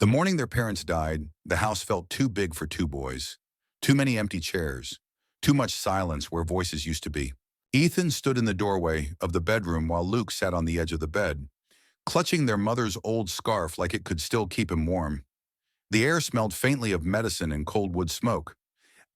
The morning their parents died, the house felt too big for two boys. Too many empty chairs. Too much silence where voices used to be. Ethan stood in the doorway of the bedroom while Luke sat on the edge of the bed, clutching their mother's old scarf like it could still keep him warm. The air smelled faintly of medicine and cold wood smoke.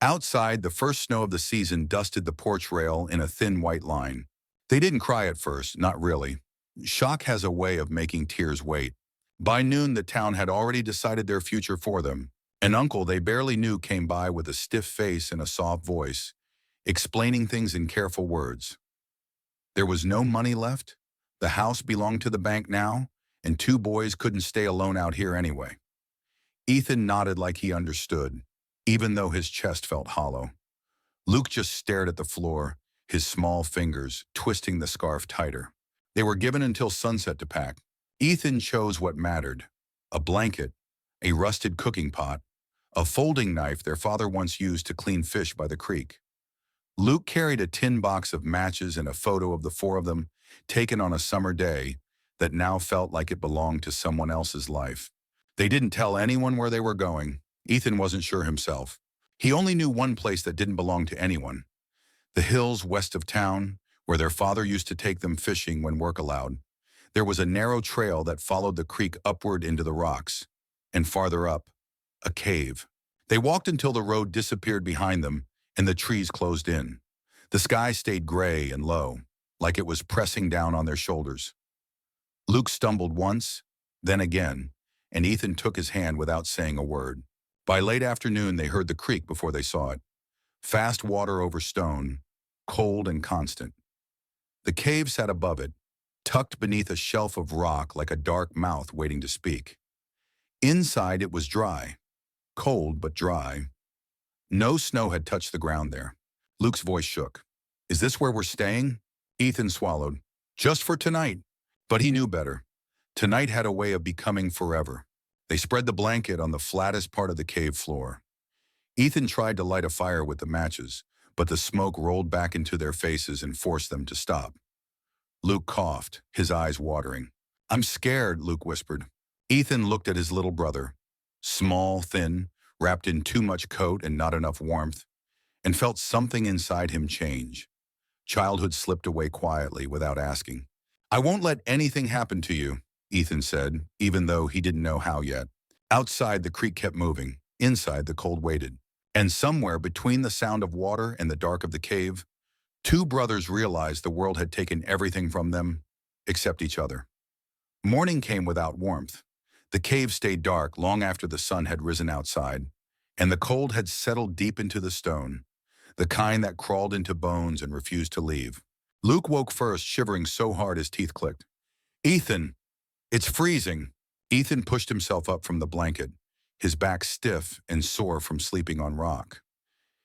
Outside, the first snow of the season dusted the porch rail in a thin white line. They didn't cry at first, not really. Shock has a way of making tears wait. By noon, the town had already decided their future for them. An uncle they barely knew came by with a stiff face and a soft voice, explaining things in careful words. There was no money left, the house belonged to the bank now, and two boys couldn't stay alone out here anyway. Ethan nodded like he understood, even though his chest felt hollow. Luke just stared at the floor, his small fingers twisting the scarf tighter. They were given until sunset to pack. Ethan chose what mattered: a blanket, a rusted cooking pot, a folding knife their father once used to clean fish by the creek. Luke carried a tin box of matches and a photo of the four of them, taken on a summer day that now felt like it belonged to someone else's life. They didn't tell anyone where they were going. Ethan wasn't sure himself. He only knew one place that didn't belong to anyone: the hills west of town, where their father used to take them fishing when work allowed. There was a narrow trail that followed the creek upward into the rocks, and farther up, a cave. They walked until the road disappeared behind them and the trees closed in. The sky stayed gray and low, like it was pressing down on their shoulders. Luke stumbled once, then again, and Ethan took his hand without saying a word. By late afternoon, they heard the creek before they saw it. Fast water over stone, cold and constant. The cave sat above it, tucked beneath a shelf of rock like a dark mouth waiting to speak. Inside it was dry, cold but dry. No snow had touched the ground there. Luke's voice shook. "Is this where we're staying?" Ethan swallowed. "Just for tonight." But he knew better. Tonight had a way of becoming forever. They spread the blanket on the flattest part of the cave floor. Ethan tried to light a fire with the matches, but the smoke rolled back into their faces and forced them to stop. Luke coughed, his eyes watering. "I'm scared," Luke whispered. Ethan looked at his little brother, small, thin, wrapped in too much coat and not enough warmth, and felt something inside him change. Childhood slipped away quietly without asking. "I won't let anything happen to you," Ethan said, even though he didn't know how yet. Outside, the creek kept moving. Inside, the cold waited. And somewhere between the sound of water and the dark of the cave, two brothers realized the world had taken everything from them, except each other. Morning came without warmth. The cave stayed dark long after the sun had risen outside, and the cold had settled deep into the stone, the kind that crawled into bones and refused to leave. Luke woke first, shivering so hard his teeth clicked. "Ethan, it's freezing." Ethan pushed himself up from the blanket, his back stiff and sore from sleeping on rock.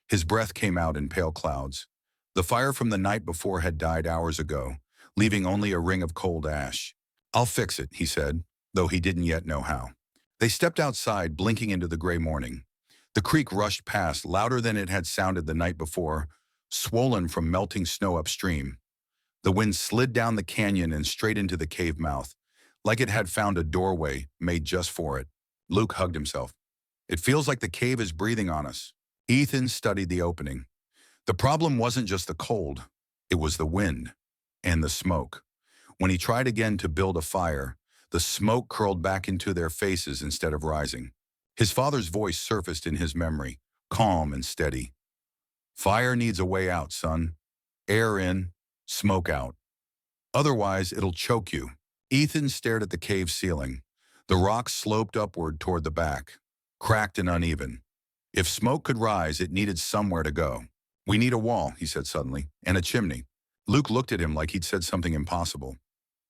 His breath came out in pale clouds. The fire from the night before had died hours ago, leaving only a ring of cold ash. "I'll fix it," he said, though he didn't yet know how. They stepped outside, blinking into the gray morning. The creek rushed past, louder than it had sounded the night before, swollen from melting snow upstream. The wind slid down the canyon and straight into the cave mouth, like it had found a doorway made just for it. Luke hugged himself. "It feels like the cave is breathing on us." Ethan studied the opening. The problem wasn't just the cold, it was the wind and the smoke. When he tried again to build a fire, the smoke curled back into their faces instead of rising. His father's voice surfaced in his memory, calm and steady. "Fire needs a way out, son. Air in, smoke out. Otherwise, it'll choke you." Ethan stared at the cave ceiling. The rock sloped upward toward the back, cracked and uneven. If smoke could rise, it needed somewhere to go. "We need a wall," he said suddenly, "and a chimney." Luke looked at him like he'd said something impossible.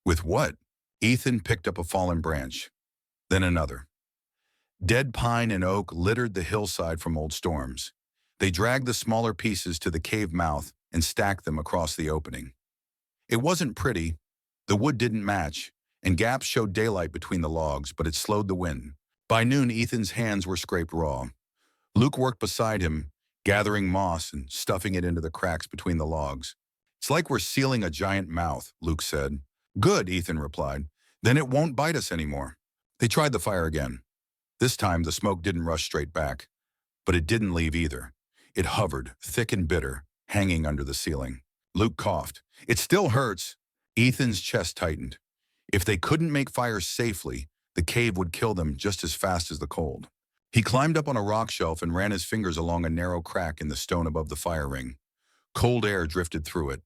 "With what?" Ethan picked up a fallen branch, then another. Dead pine and oak littered the hillside from old storms. They dragged the smaller pieces to the cave mouth and stacked them across the opening. It wasn't pretty. The wood didn't match, and gaps showed daylight between the logs, but it slowed the wind. By noon, Ethan's hands were scraped raw. Luke worked beside him, gathering moss and stuffing it into the cracks between the logs. "It's like we're sealing a giant mouth," Luke said. "Good," Ethan replied. "Then it won't bite us anymore." They tried the fire again. This time, the smoke didn't rush straight back, but it didn't leave either. It hovered, thick and bitter, hanging under the ceiling. Luke coughed. "It still hurts." Ethan's chest tightened. If they couldn't make fire safely, the cave would kill them just as fast as the cold. He climbed up on a rock shelf and ran his fingers along a narrow crack in the stone above the fire ring. Cold air drifted through it.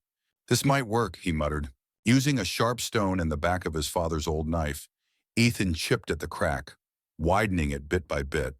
"This might work," he muttered. Using a sharp stone and the back of his father's old knife, Ethan chipped at the crack, widening it bit by bit.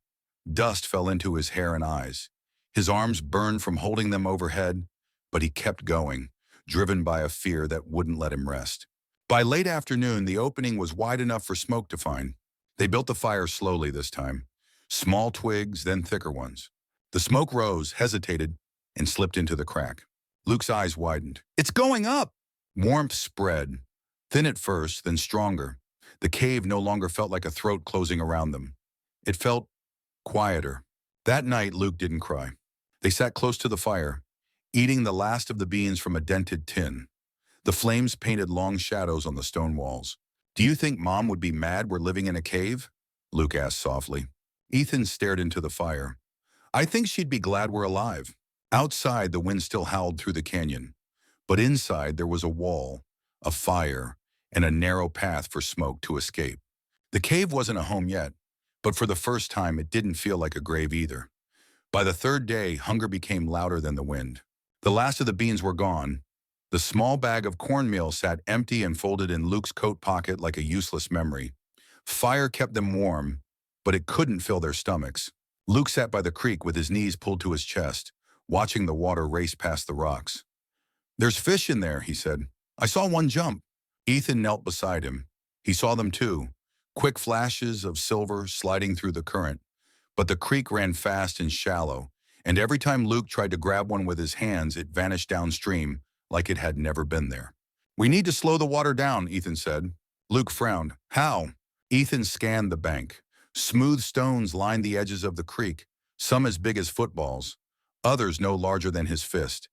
Dust fell into his hair and eyes. His arms burned from holding them overhead, but he kept going, driven by a fear that wouldn't let him rest. By late afternoon, the opening was wide enough for smoke to find. They built the fire slowly this time. Small twigs, then thicker ones. The smoke rose, hesitated, and slipped into the crack. Luke's eyes widened. "It's going up!" Warmth spread, thin at first, then stronger. The cave no longer felt like a throat closing around them. It felt quieter. That night, Luke didn't cry. They sat close to the fire, eating the last of the beans from a dented tin. The flames painted long shadows on the stone walls. "Do you think Mom would be mad we're living in a cave?" Luke asked softly. Ethan stared into the fire. "I think she'd be glad we're alive." Outside, the wind still howled through the canyon. But inside, there was a wall, a fire, and a narrow path for smoke to escape. The cave wasn't a home yet, but for the first time, it didn't feel like a grave either. By the third day, hunger became louder than the wind. The last of the beans were gone. The small bag of cornmeal sat empty and folded in Luke's coat pocket like a useless memory. Fire kept them warm, but it couldn't fill their stomachs. Luke sat by the creek with his knees pulled to his chest, watching the water race past the rocks. "There's fish in there," he said. "I saw one jump." Ethan knelt beside him. He saw them too, quick flashes of silver sliding through the current. But the creek ran fast and shallow, and every time Luke tried to grab one with his hands, it vanished downstream like it had never been there. "We need to slow the water down," Ethan said. Luke frowned. "How?" Ethan scanned the bank. Smooth stones lined the edges of the creek, some as big as footballs, others no larger than his fist.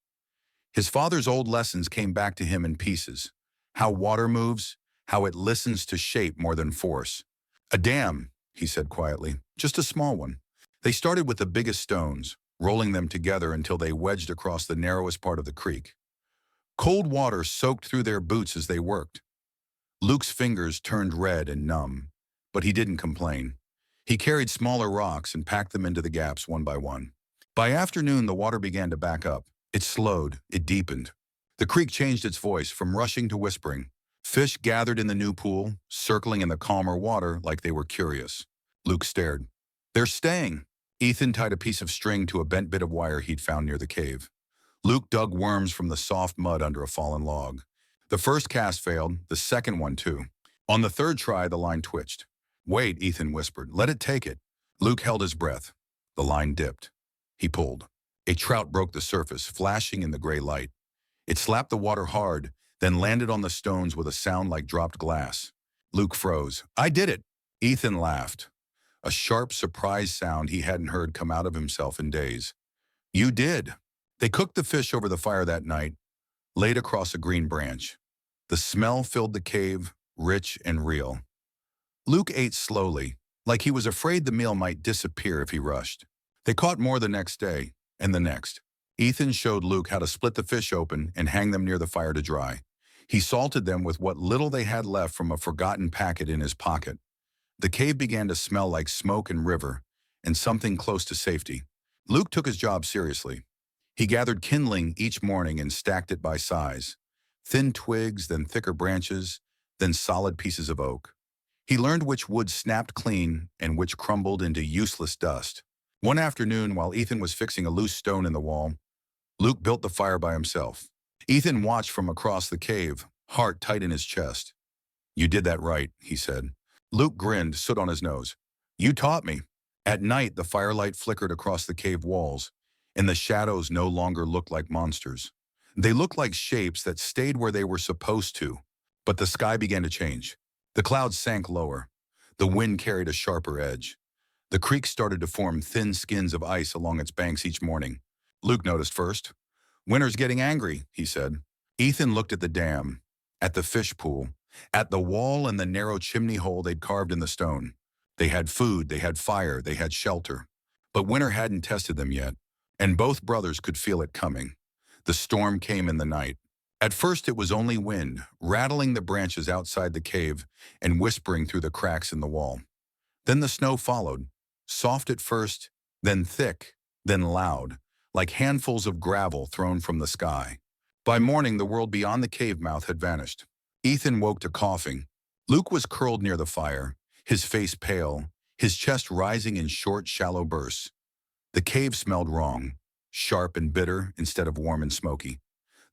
His father's old lessons came back to him in pieces. How water moves, how it listens to shape more than force. "A dam," he said quietly, "just a small one." They started with the biggest stones, rolling them together until they wedged across the narrowest part of the creek. Cold water soaked through their boots as they worked. Luke's fingers turned red and numb, but he didn't complain. He carried smaller rocks and packed them into the gaps one by one. By afternoon, the water began to back up. It slowed, it deepened. The creek changed its voice from rushing to whispering. Fish gathered in the new pool, circling in the calmer water like they were curious. Luke stared. "They're staying." Ethan tied a piece of string to a bent bit of wire he'd found near the cave. Luke dug worms from the soft mud under a fallen log. The first cast failed, the second one too. On the third try, the line twitched. "Wait," Ethan whispered. "Let it take it." Luke held his breath. The line dipped. He pulled. A trout broke the surface, flashing in the gray light. It slapped the water hard, then landed on the stones with a sound like dropped glass. Luke froze. "I did it." Ethan laughed. A sharp, surprised sound he hadn't heard come out of himself in days. "You did." They cooked the fish over the fire that night, laid across a green branch. The smell filled the cave, rich and real. Luke ate slowly, like he was afraid the meal might disappear if he rushed. They caught more the next day, and the next. Ethan showed Luke how to split the fish open and hang them near the fire to dry. He salted them with what little they had left from a forgotten packet in his pocket. The cave began to smell like smoke and river, and something close to safety. Luke took his job seriously. He gathered kindling each morning and stacked it by size. Thin twigs, then thicker branches, then solid pieces of oak. He learned which wood snapped clean and which crumbled into useless dust. One afternoon, while Ethan was fixing a loose stone in the wall, Luke built the fire by himself. Ethan watched from across the cave, heart tight in his chest. "You did that right," he said. Luke grinned, soot on his nose. "You taught me." At night, the firelight flickered across the cave walls, and the shadows no longer looked like monsters. They looked like shapes that stayed where they were supposed to. But the sky began to change. The clouds sank lower. The wind carried a sharper edge. The creek started to form thin skins of ice along its banks each morning. Luke noticed first. "Winter's getting angry," he said. Ethan looked at the dam, at the fish pool, at the wall and the narrow chimney hole they'd carved in the stone. They had food, they had fire, they had shelter. But winter hadn't tested them yet, and both brothers could feel it coming. The storm came in the night. At first it was only wind, rattling the branches outside the cave and whispering through the cracks in the wall. Then the snow followed, soft at first, then thick, then loud, like handfuls of gravel thrown from the sky. By morning, the world beyond the cave mouth had vanished. Ethan woke to coughing. Luke was curled near the fire, his face pale, his chest rising in short, shallow bursts. The cave smelled wrong, sharp and bitter instead of warm and smoky.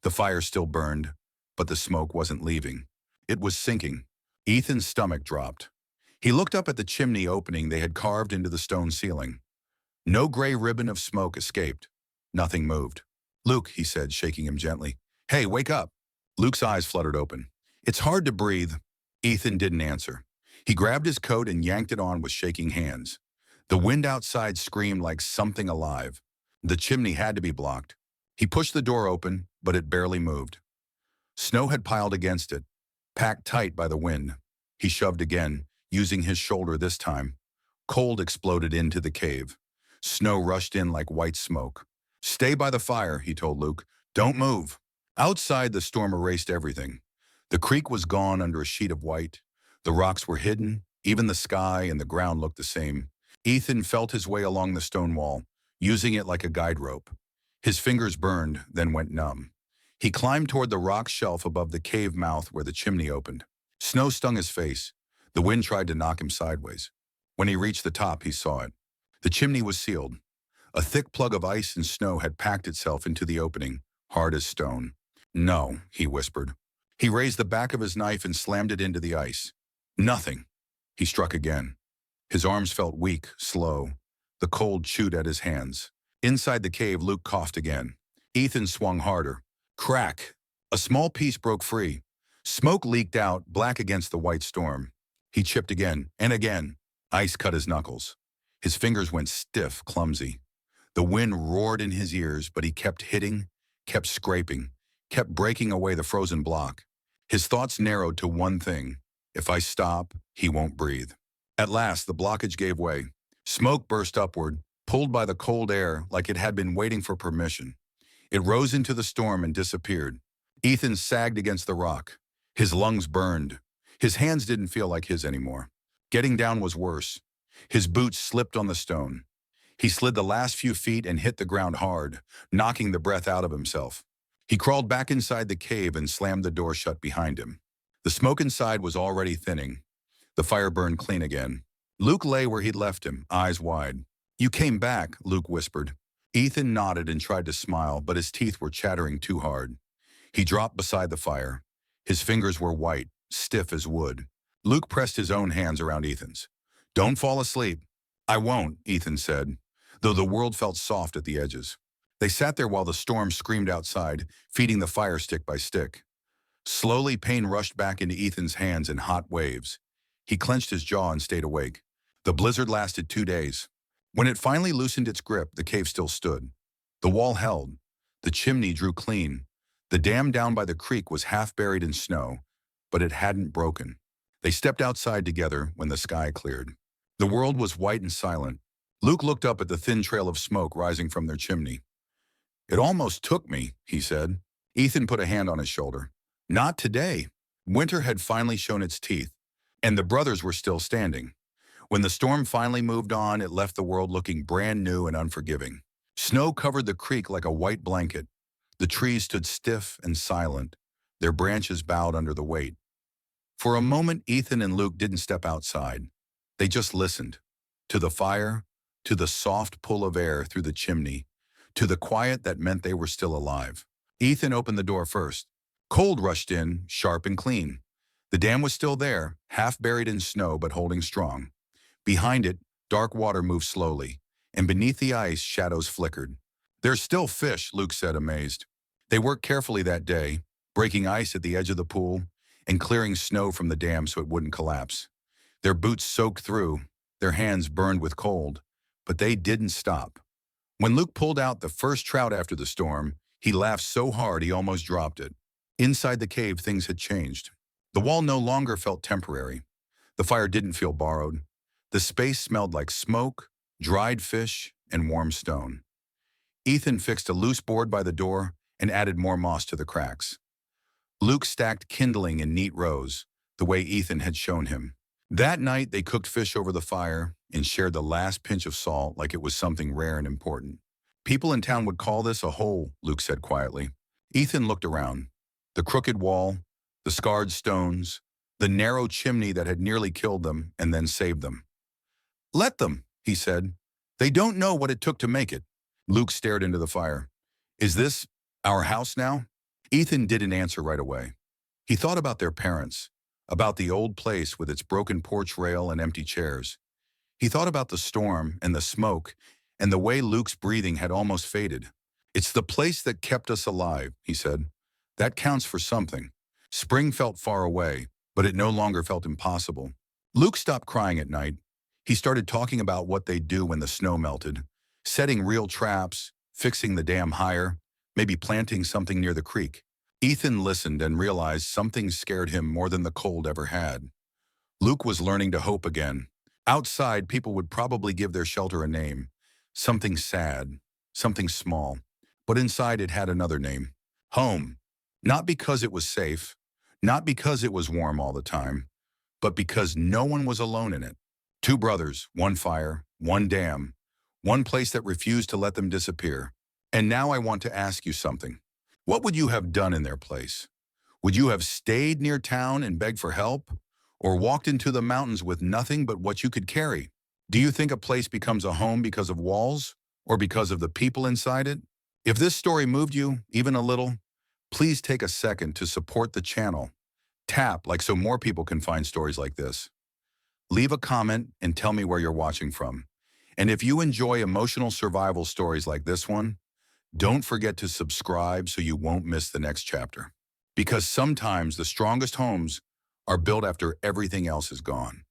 The fire still burned, but the smoke wasn't leaving. It was sinking. Ethan's stomach dropped. He looked up at the chimney opening they had carved into the stone ceiling. No gray ribbon of smoke escaped. Nothing moved. "Luke," he said, shaking him gently. "Hey, wake up." Luke's eyes fluttered open. "It's hard to breathe." Ethan didn't answer. He grabbed his coat and yanked it on with shaking hands. The wind outside screamed like something alive. The chimney had to be blocked. He pushed the door open, but it barely moved. Snow had piled against it, packed tight by the wind. He shoved again, using his shoulder this time. Cold exploded into the cave. Snow rushed in like white smoke. "Stay by the fire," he told Luke. "Don't move." Outside, the storm erased everything. The creek was gone under a sheet of white. The rocks were hidden. Even the sky and the ground looked the same. Ethan felt his way along the stone wall, using it like a guide rope. His fingers burned, then went numb. He climbed toward the rock shelf above the cave mouth where the chimney opened. Snow stung his face. The wind tried to knock him sideways. When he reached the top, he saw it. The chimney was sealed. A thick plug of ice and snow had packed itself into the opening, hard as stone. "No," he whispered. He raised the back of his knife and slammed it into the ice. Nothing. He struck again. His arms felt weak, slow. The cold chewed at his hands. Inside the cave, Luke coughed again. Ethan swung harder. Crack! A small piece broke free. Smoke leaked out, black against the white storm. He chipped again, and again. Ice cut his knuckles. His fingers went stiff, clumsy. The wind roared in his ears, but he kept hitting, kept scraping, kept breaking away the frozen block. His thoughts narrowed to one thing. If I stop, he won't breathe. At last, the blockage gave way. Smoke burst upward, pulled by the cold air like it had been waiting for permission. It rose into the storm and disappeared. Ethan sagged against the rock. His lungs burned. His hands didn't feel like his anymore. Getting down was worse. His boots slipped on the stone. He slid the last few feet and hit the ground hard, knocking the breath out of himself. He crawled back inside the cave and slammed the door shut behind him. The smoke inside was already thinning. The fire burned clean again. Luke lay where he'd left him, eyes wide. "You came back," Luke whispered. Ethan nodded and tried to smile, but his teeth were chattering too hard. He dropped beside the fire. His fingers were white, stiff as wood. Luke pressed his own hands around Ethan's. "Don't fall asleep." "I won't," Ethan said, though the world felt soft at the edges. They sat there while the storm screamed outside, feeding the fire stick by stick. Slowly, pain rushed back into Ethan's hands in hot waves. He clenched his jaw and stayed awake. The blizzard lasted 2 days. When it finally loosened its grip, the cave still stood. The wall held. The chimney drew clean. The dam down by the creek was half buried in snow, but it hadn't broken. They stepped outside together when the sky cleared. The world was white and silent. Luke looked up at the thin trail of smoke rising from their chimney. "It almost took me," he said. Ethan put a hand on his shoulder. "Not today." Winter had finally shown its teeth, and the brothers were still standing. When the storm finally moved on, it left the world looking brand new and unforgiving. Snow covered the creek like a white blanket. The trees stood stiff and silent, their branches bowed under the weight. For a moment, Ethan and Luke didn't step outside. They just listened. To the fire, to the soft pull of air through the chimney, to the quiet that meant they were still alive. Ethan opened the door first. Cold rushed in, sharp and clean. The dam was still there, half buried in snow but holding strong. Behind it, dark water moved slowly, and beneath the ice, shadows flickered. "There's still fish," Luke said, amazed. They worked carefully that day, breaking ice at the edge of the pool and clearing snow from the dam so it wouldn't collapse. Their boots soaked through, their hands burned with cold, but they didn't stop. When Luke pulled out the first trout after the storm, he laughed so hard he almost dropped it. Inside the cave, things had changed. The wall no longer felt temporary. The fire didn't feel borrowed. The space smelled like smoke, dried fish, and warm stone. Ethan fixed a loose board by the door and added more moss to the cracks. Luke stacked kindling in neat rows, the way Ethan had shown him. That night, they cooked fish over the fire and shared the last pinch of salt like it was something rare and important. People in town would call this a hole, Luke said quietly. Ethan looked around. The crooked wall, the scarred stones, the narrow chimney that had nearly killed them and then saved them. Let them, he said. They don't know what it took to make it. Luke stared into the fire. Is this our house now? Ethan didn't answer right away. He thought about their parents, about the old place with its broken porch rail and empty chairs. He thought about the storm and the smoke and the way Luke's breathing had almost faded. It's the place that kept us alive, he said. That counts for something. Spring felt far away, but it no longer felt impossible. Luke stopped crying at night. He started talking about what they'd do when the snow melted, setting real traps, fixing the dam higher, maybe planting something near the creek. Ethan listened and realized something scared him more than the cold ever had. Luke was learning to hope again. Outside, people would probably give their shelter a name, something sad, something small. But inside it had another name, home. Not because it was safe, not because it was warm all the time, but because no one was alone in it. Two brothers, one fire, one dam, one place that refused to let them disappear. And now I want to ask you something. What would you have done in their place? Would you have stayed near town and begged for help? Or walked into the mountains with nothing but what you could carry? Do you think a place becomes a home because of walls or because of the people inside it? If this story moved you, even a little, please take a second to support the channel. Tap like so more people can find stories like this. Leave a comment and tell me where you're watching from. And if you enjoy emotional survival stories like this one, don't forget to subscribe so you won't miss the next chapter. Because sometimes the strongest homes are built after everything else is gone.